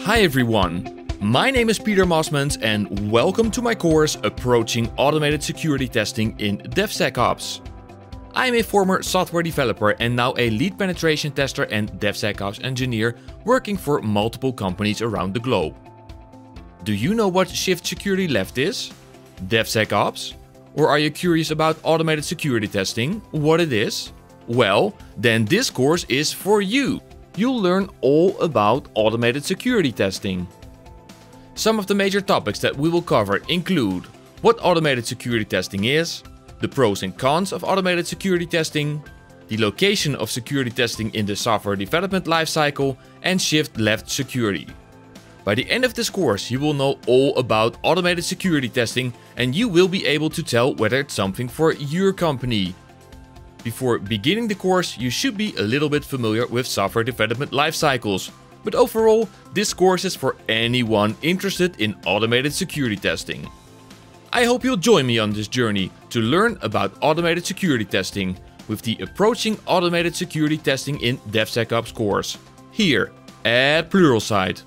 Hi everyone, my name is Peter Mosmans and welcome to my course Approaching Automated Security Testing in DevSecOps. I am a former software developer and now a lead penetration tester and DevSecOps engineer working for multiple companies around the globe. Do you know what Shift Security Left is? DevSecOps? Or are you curious about automated security testing, what it is? Well, then this course is for you. You'll learn all about automated security testing. Some of the major topics that we will cover include what automated security testing is, the pros and cons of automated security testing, the location of security testing in the software development lifecycle, and shift left security. By the end of this course, you will know all about automated security testing and you will be able to tell whether it's something for your company. Before beginning the course, you should be a little bit familiar with software development lifecycles. But overall, this course is for anyone interested in automated security testing. I hope you'll join me on this journey to learn about automated security testing with the Approaching Automated Security Testing in DevSecOps course, here at Pluralsight.